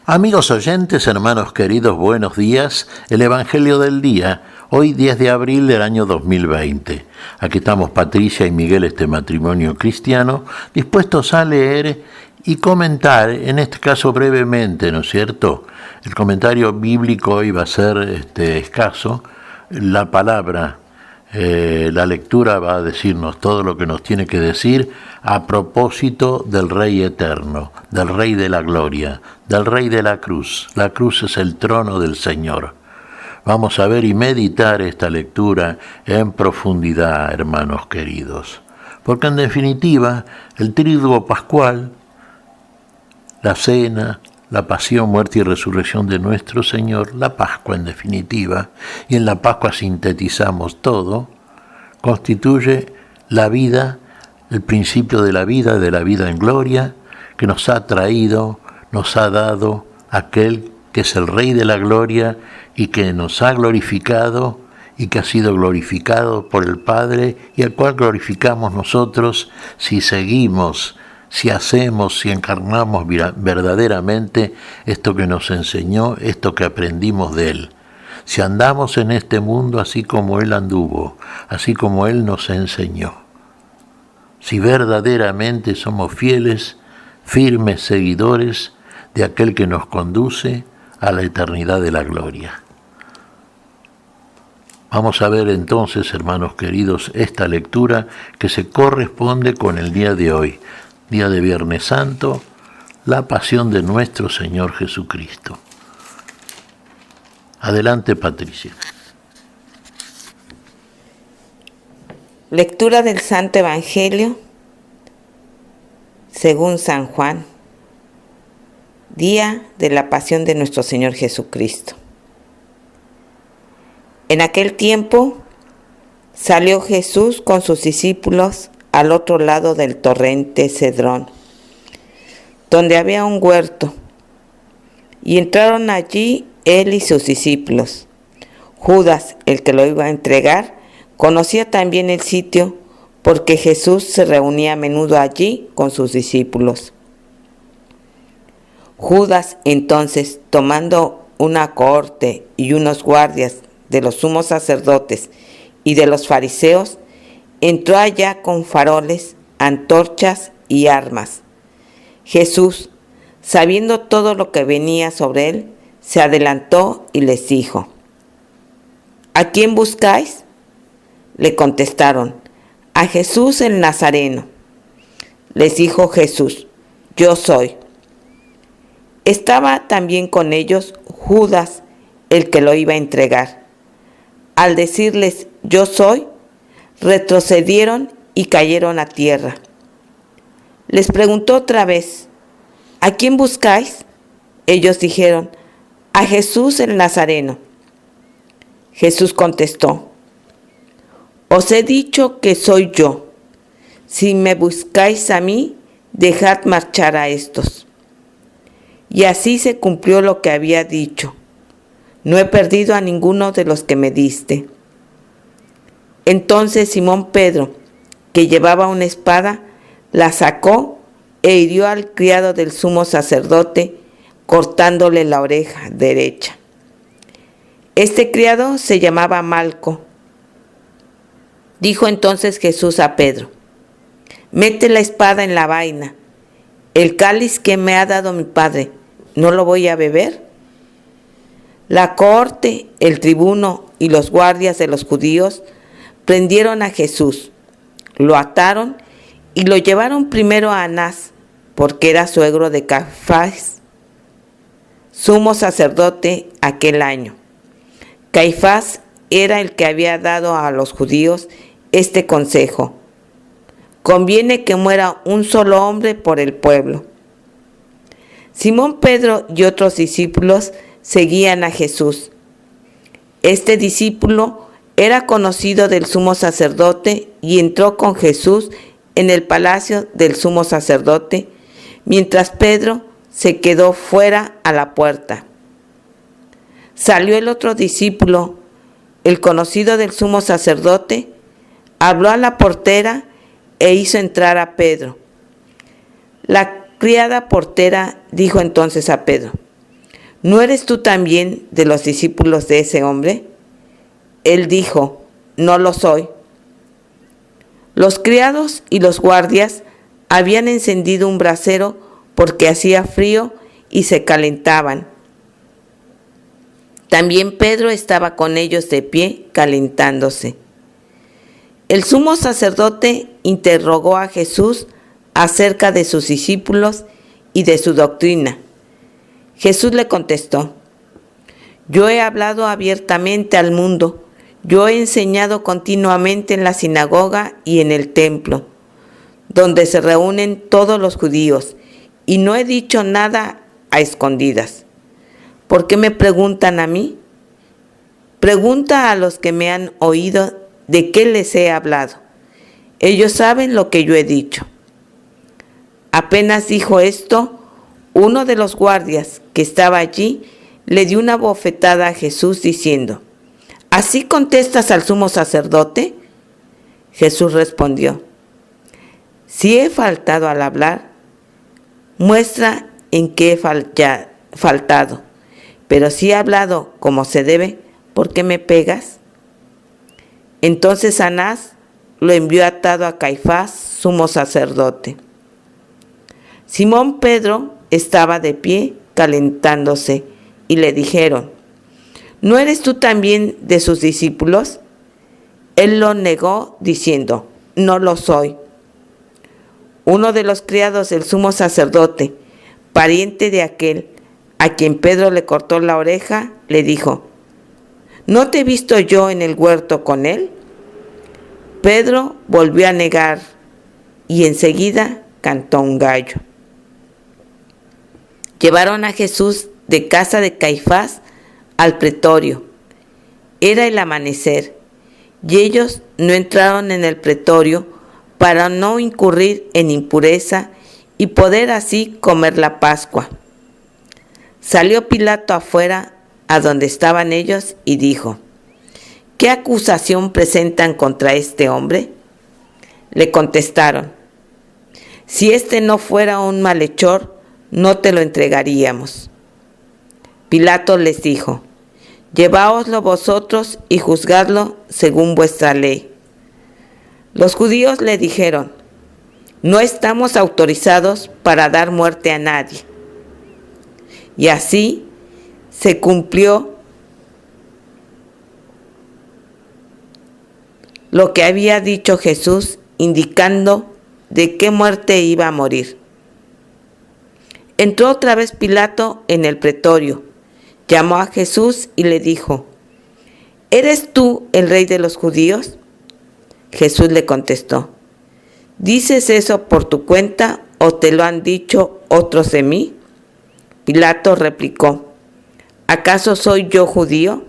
Amigos oyentes, hermanos queridos, buenos días. El Evangelio del día, hoy 10 de abril del año 2020. Aquí estamos Patricia y Miguel, este matrimonio cristiano, dispuestos a leer y comentar, en este caso brevemente, ¿no es cierto? El comentario bíblico hoy va a ser escaso. La palabra, la lectura va a decirnos todo lo que nos tiene que decir a propósito del Rey eterno, del Rey de la gloria, del Rey de la cruz. La cruz es el trono del Señor. Vamos a ver y meditar esta lectura en profundidad, hermanos queridos. Porque en definitiva, el triduo pascual, la cena, la pasión, muerte y resurrección de nuestro Señor, la Pascua en definitiva, y en la Pascua sintetizamos todo, constituye la vida, el principio de la vida en gloria, que nos ha traído, nos ha dado aquel que es el Rey de la gloria y que nos ha glorificado y que ha sido glorificado por el Padre y al cual glorificamos nosotros si seguimos, si hacemos, si encarnamos verdaderamente esto que nos enseñó, esto que aprendimos de Él. Si andamos en este mundo así como Él anduvo, así como Él nos enseñó. Si verdaderamente somos fieles, firmes seguidores de aquel que nos conduce a la eternidad de la gloria. Vamos a ver entonces, hermanos queridos, esta lectura que se corresponde con el día de hoy, día de Viernes Santo, la pasión de nuestro Señor Jesucristo. Adelante, Patricia. Lectura del Santo Evangelio según San Juan, día de la pasión de nuestro Señor Jesucristo. En aquel tiempo salió Jesús con sus discípulos al otro lado del torrente Cedrón, donde había un huerto, y entraron allí él y sus discípulos. Judas, el que lo iba a entregar, conocía también el sitio porque Jesús se reunía a menudo allí con sus discípulos. Judas entonces, tomando una cohorte y unos guardias de los sumos sacerdotes y de los fariseos, entró allá con faroles, antorchas y armas. Jesús, sabiendo todo lo que venía sobre él, se adelantó y les dijo: ¿A quién buscáis? Le contestaron: a Jesús el Nazareno. Les dijo Jesús: yo soy. Estaba también con ellos Judas, el que lo iba a entregar. Al decirles yo soy, retrocedieron y cayeron a tierra. Les preguntó otra vez: ¿a quién buscáis? Ellos dijeron: a Jesús el Nazareno. Jesús contestó: os he dicho que soy yo. Si me buscáis a mí, dejad marchar a estos. Y así se cumplió lo que había dicho: no he perdido a ninguno de los que me diste. Entonces Simón Pedro, que llevaba una espada, la sacó e hirió al criado del sumo sacerdote, cortándole la oreja derecha. Este criado se llamaba Malco. Dijo entonces Jesús a Pedro: mete la espada en la vaina. El cáliz que me ha dado mi Padre, ¿no lo voy a beber? La cohorte, el tribuno y los guardias de los judíos prendieron a Jesús, lo ataron y lo llevaron primero a Anás, porque era suegro de Caifás, sumo sacerdote aquel año. Caifás era el que había dado a los judíos este consejo: conviene que muera un solo hombre por el pueblo. Simón Pedro y otros discípulos seguían a Jesús. Este discípulo era conocido del sumo sacerdote y entró con Jesús en el palacio del sumo sacerdote, mientras Pedro se quedó fuera a la puerta. Salió el otro discípulo, el conocido del sumo sacerdote, habló a la portera e hizo entrar a Pedro. La criada portera dijo entonces a Pedro: ¿no eres tú también de los discípulos de ese hombre? Él dijo, no lo soy. Los criados y los guardias habían encendido un brasero porque hacía frío y se calentaban. También Pedro estaba con ellos de pie, calentándose. El sumo sacerdote interrogó a Jesús acerca de sus discípulos y de su doctrina. Jesús le contestó, yo he hablado abiertamente al mundo, yo he enseñado continuamente en la sinagoga y en el templo, donde se reúnen todos los judíos, y no he dicho nada a escondidas. ¿Por qué me preguntan a mí? Pregunta a los que me han oído de qué les he hablado. Ellos saben lo que yo he dicho. Apenas dijo esto, uno de los guardias que estaba allí le dio una bofetada a Jesús diciendo, ¿así contestas al sumo sacerdote? Jesús respondió, si he faltado al hablar, muestra en qué he faltado, pero si he hablado como se debe, ¿por qué me pegas? Entonces Anás lo envió atado a Caifás, sumo sacerdote. Simón Pedro estaba de pie calentándose y le dijeron, ¿no eres tú también de sus discípulos? Él lo negó diciendo, no lo soy. Uno de los criados del sumo sacerdote, pariente de aquel a quien Pedro le cortó la oreja, le dijo, ¿no te he visto yo en el huerto con él? Pedro volvió a negar y enseguida cantó un gallo. Llevaron a Jesús de casa de Caifás al pretorio. Era el amanecer y ellos no entraron en el pretorio para no incurrir en impureza y poder así comer la Pascua. Salió Pilato afuera a donde estaban ellos y dijo, ¿qué acusación presentan contra este hombre? Le contestaron, si este no fuera un malhechor, no te lo entregaríamos. Pilato les dijo, lleváoslo vosotros y juzgadlo según vuestra ley. Los judíos le dijeron, no estamos autorizados para dar muerte a nadie. Y así se cumplió lo que había dicho Jesús, indicando de qué muerte iba a morir. Entró otra vez Pilato en el pretorio, llamó a Jesús y le dijo, ¿eres tú el rey de los judíos? Jesús le contestó, ¿dices eso por tu cuenta o te lo han dicho otros de mí? Pilato replicó, ¿acaso soy yo judío?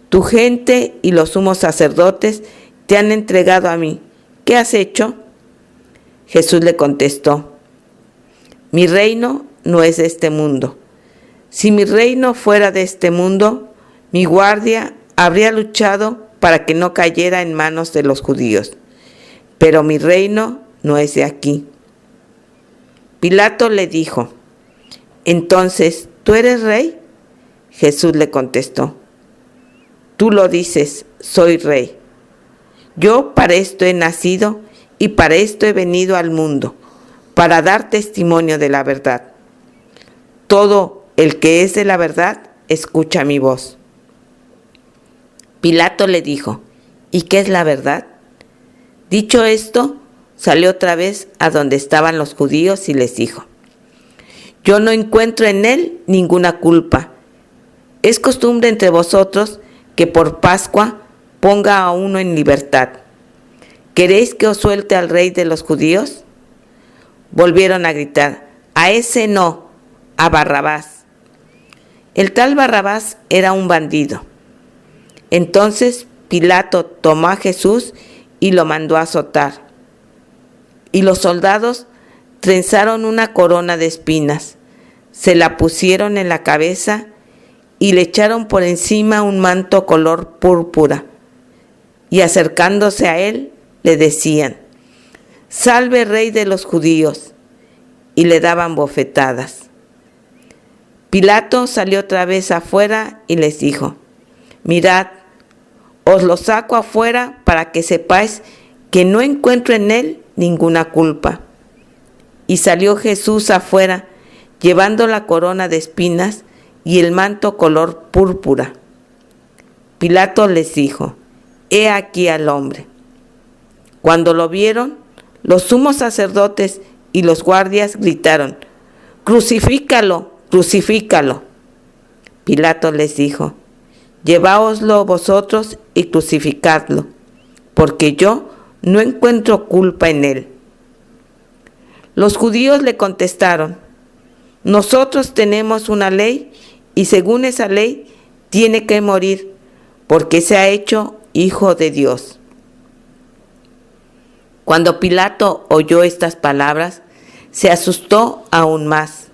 Tu gente y los sumos sacerdotes te han entregado a mí. ¿Qué has hecho? Jesús le contestó, mi reino no es de este mundo. Si mi reino fuera de este mundo, mi guardia habría luchado para que no cayera en manos de los judíos. Pero mi reino no es de aquí. Pilato le dijo, entonces, ¿tú eres rey? Jesús le contestó, tú lo dices, soy rey. Yo para esto he nacido y para esto he venido al mundo, para dar testimonio de la verdad. Todo el que es de la verdad, escucha mi voz. Pilato le dijo, ¿y qué es la verdad? Dicho esto, salió otra vez a donde estaban los judíos y les dijo, yo no encuentro en él ninguna culpa. Es costumbre entre vosotros que por Pascua ponga a uno en libertad. ¿Queréis que os suelte al rey de los judíos? Volvieron a gritar, a ese no, a Barrabás. El tal Barrabás era un bandido. Entonces Pilato tomó a Jesús y lo mandó a azotar. Y los soldados trenzaron una corona de espinas, se la pusieron en la cabeza y le echaron por encima un manto color púrpura. Y acercándose a él, le decían, salve rey de los judíos, y le daban bofetadas. Pilato salió otra vez afuera y les dijo: mirad, os lo saco afuera para que sepáis que no encuentro en él ninguna culpa. Y salió Jesús afuera, llevando la corona de espinas y el manto color púrpura. Pilato les dijo: he aquí al hombre. Cuando lo vieron, los sumos sacerdotes y los guardias gritaron: crucifícalo, crucifícalo. Pilato les dijo: lleváoslo vosotros y crucificadlo, porque yo no encuentro culpa en él. Los judíos le contestaron: nosotros tenemos una ley y según esa ley tiene que morir, porque se ha hecho hijo de Dios. Cuando Pilato oyó estas palabras, se asustó aún más.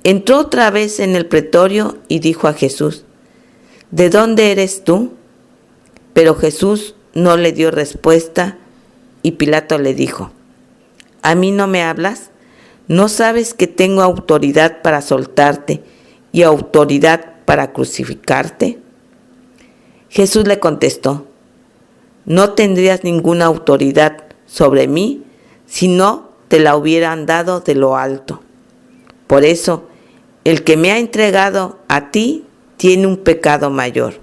Entró otra vez en el pretorio y dijo a Jesús: ¿de dónde eres tú? Pero Jesús no le dio respuesta y Pilato le dijo: ¿a mí no me hablas? ¿No sabes que tengo autoridad para soltarte y autoridad para crucificarte? Jesús le contestó: no tendrías ninguna autoridad sobre mí si no te la hubieran dado de lo alto. Por eso, el que me ha entregado a ti tiene un pecado mayor.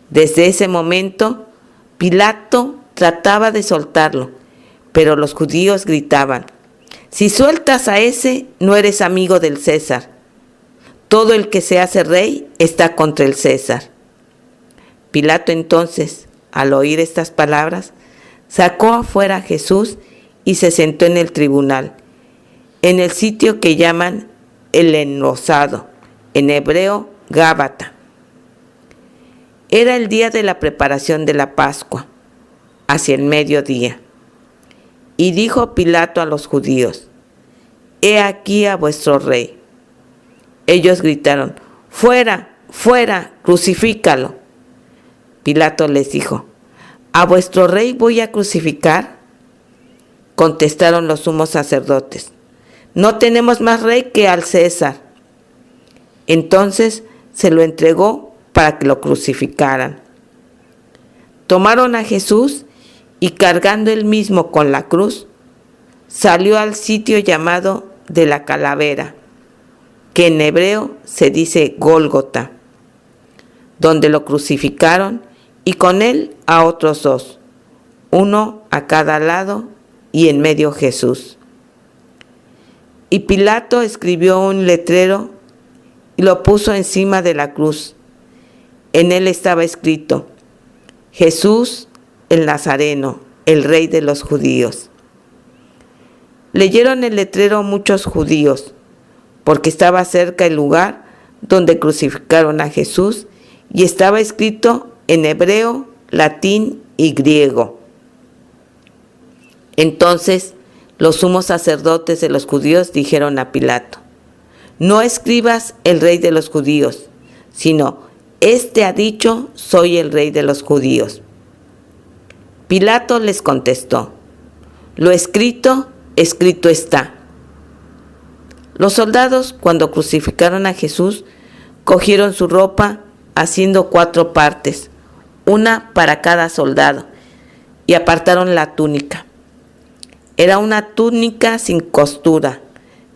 Desde ese momento, Pilato trataba de soltarlo, pero los judíos gritaban: si sueltas a ese, no eres amigo del César. Todo el que se hace rey está contra el César. Pilato entonces, al oír estas palabras, sacó afuera a Jesús y se sentó en el tribunal, en el sitio que llaman el Enlosado, en hebreo Gábata. Era el día de la preparación de la Pascua, hacia el mediodía. Y dijo Pilato a los judíos: he aquí a vuestro rey. Ellos gritaron: fuera, fuera, crucifícalo. Pilato les dijo: ¿a vuestro rey voy a crucificar? Contestaron los sumos sacerdotes: no tenemos más rey que al César. Entonces se lo entregó para que lo crucificaran. Tomaron a Jesús y cargando él mismo con la cruz, salió al sitio llamado de la calavera, que en hebreo se dice Gólgota, donde lo crucificaron y con él a otros dos, uno a cada lado y en medio Jesús. Y Pilato escribió un letrero y lo puso encima de la cruz. En él estaba escrito: Jesús el Nazareno, el Rey de los judíos. Leyeron el letrero muchos judíos, porque estaba cerca el lugar donde crucificaron a Jesús y estaba escrito en hebreo, latín y griego. Entonces los sumos sacerdotes de los judíos dijeron a Pilato: no escribas el Rey de los judíos, sino: este ha dicho, soy el Rey de los judíos. Pilato les contestó: lo escrito, escrito está. Los soldados, cuando crucificaron a Jesús, cogieron su ropa, haciendo 4 partes, una para cada soldado, y apartaron la túnica. Era una túnica sin costura,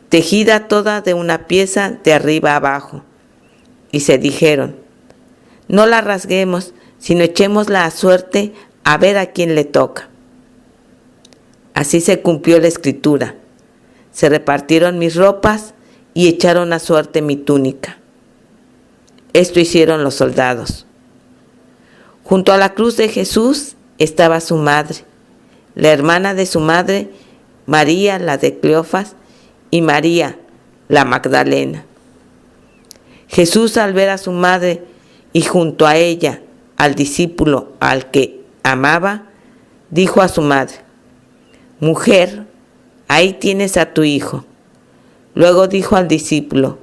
tejida toda de una pieza de arriba abajo. Y se dijeron: no la rasguemos, sino echémosla a suerte a ver a quién le toca. Así se cumplió la escritura: se repartieron mis ropas y echaron a suerte mi túnica. Esto hicieron los soldados. Junto a la cruz de Jesús estaba su madre, la hermana de su madre, María la de Cleofas, y María la Magdalena. Jesús, al ver a su madre y junto a ella al discípulo al que amaba, dijo a su madre: mujer, ahí tienes a tu hijo. Luego dijo al discípulo: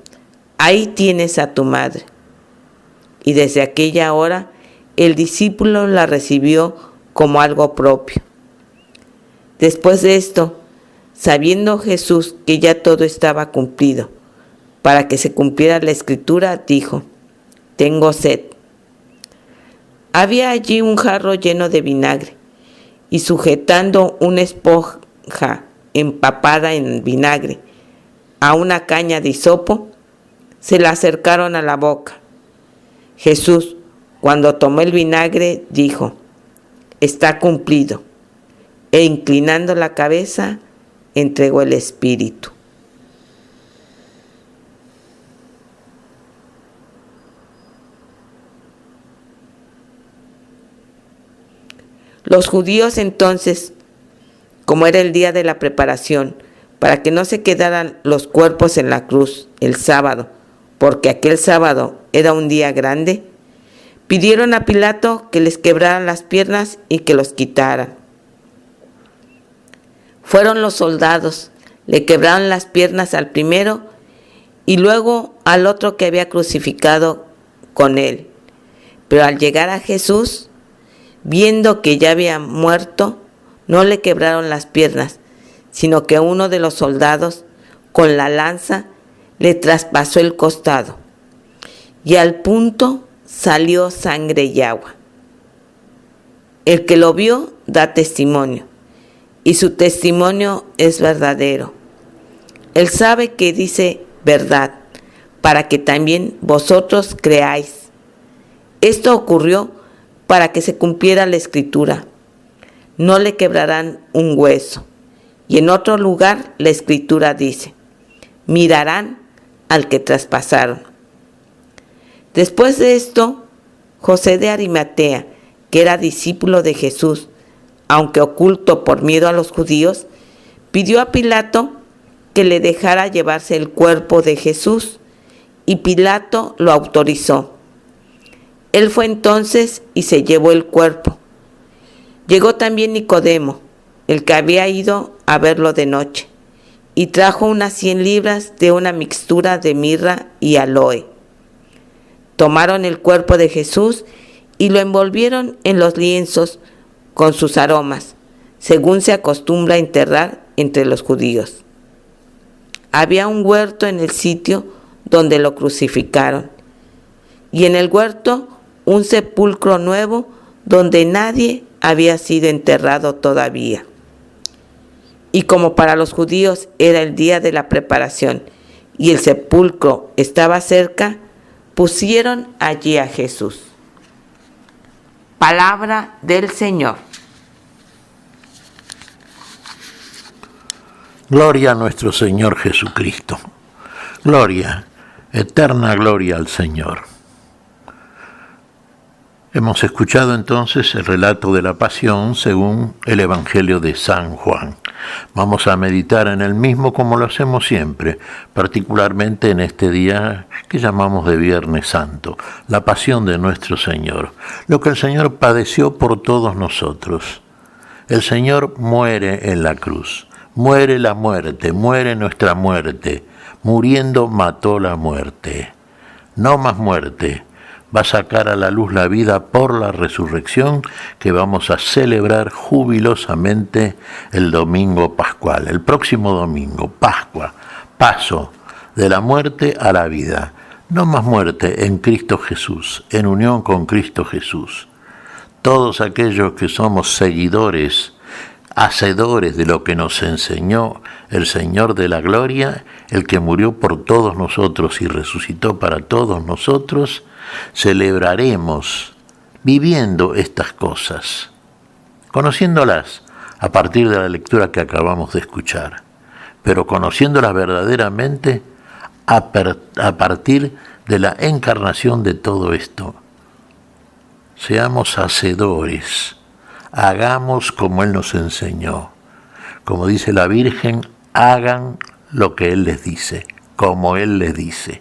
ahí tienes a tu madre. Y desde aquella hora el discípulo la recibió como algo propio. Después de esto, sabiendo Jesús que ya todo estaba cumplido, para que se cumpliera la escritura, dijo: tengo sed. Había allí un jarro lleno de vinagre, y sujetando una esponja empapada en vinagre a una caña de hisopo, se la acercaron a la boca. Jesús, cuando tomó el vinagre, dijo: está cumplido, e inclinando la cabeza, entregó el espíritu. Los judíos entonces, como era el día de la preparación, para que no se quedaran los cuerpos en la cruz el sábado, porque aquel sábado era un día grande, pidieron a Pilato que les quebraran las piernas y que los quitaran. Fueron los soldados, le quebraron las piernas al primero y luego al otro que había crucificado con él. Pero al llegar a Jesús, viendo que ya había muerto, no le quebraron las piernas, sino que uno de los soldados, con la lanza, le traspasó el costado, y al punto salió sangre y agua. El que lo vio da testimonio, y su testimonio es verdadero. Él sabe que dice verdad, para que también vosotros creáis. Esto ocurrió para que se cumpliera la escritura: no le quebrarán un hueso. Y en otro lugar la escritura dice: mirarán al que traspasaron. Después de esto, José de Arimatea, que era discípulo de Jesús, aunque oculto por miedo a los judíos, pidió a Pilato que le dejara llevarse el cuerpo de Jesús, y Pilato lo autorizó. Él fue entonces y se llevó el cuerpo. Llegó también Nicodemo, el que había ido a verlo de noche, y trajo unas 100 libras de una mixtura de mirra y aloe. Tomaron el cuerpo de Jesús y lo envolvieron en los lienzos con sus aromas, según se acostumbra a enterrar entre los judíos. Había un huerto en el sitio donde lo crucificaron, y en el huerto un sepulcro nuevo donde nadie había sido enterrado todavía. Y como para los judíos era el día de la preparación y el sepulcro estaba cerca, pusieron allí a Jesús. Palabra del Señor. Gloria a nuestro Señor Jesucristo. Gloria, eterna gloria al Señor. Hemos escuchado entonces el relato de la Pasión según el Evangelio de San Juan. Vamos a meditar en el mismo como lo hacemos siempre, particularmente en este día que llamamos de Viernes Santo, la Pasión de nuestro Señor, lo que el Señor padeció por todos nosotros. El Señor muere en la cruz, muere la muerte, muere nuestra muerte, muriendo mató la muerte. No más muerte. Va a sacar a la luz la vida por la resurrección que vamos a celebrar jubilosamente el domingo pascual, el próximo domingo, Pascua, paso de la muerte a la vida. No más muerte en Cristo Jesús, en unión con Cristo Jesús. Todos aquellos que somos seguidores, hacedores de lo que nos enseñó el Señor de la gloria, el que murió por todos nosotros y resucitó para todos nosotros, celebraremos viviendo estas cosas, conociéndolas a partir de la lectura que acabamos de escuchar, pero conociéndolas verdaderamente a partir de la encarnación de todo esto. Seamos hacedores, hagamos como Él nos enseñó. Como dice la Virgen, hagan lo que Él les dice, como Él les dice.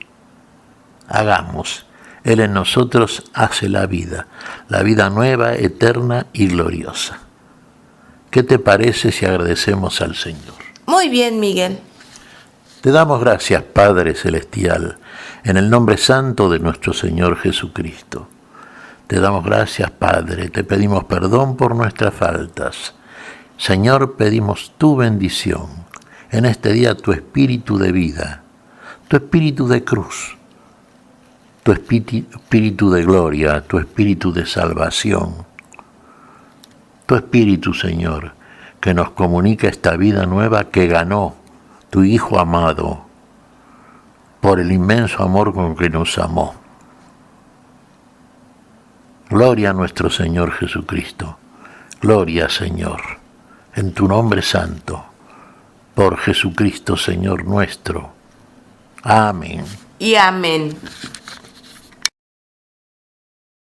Hagamos. Él en nosotros hace la vida nueva, eterna y gloriosa. ¿Qué te parece si agradecemos al Señor? Muy bien, Miguel. Te damos gracias, Padre Celestial, en el nombre santo de nuestro Señor Jesucristo. Te damos gracias, Padre, te pedimos perdón por nuestras faltas. Señor, pedimos tu bendición, en este día tu espíritu de vida, tu espíritu de cruz, tu espíritu de gloria, tu espíritu de salvación, tu espíritu, Señor, que nos comunica esta vida nueva que ganó tu Hijo amado por el inmenso amor con que nos amó. Gloria a nuestro Señor Jesucristo. Gloria, Señor, en tu nombre santo, por Jesucristo, Señor nuestro. Amén. Y amén.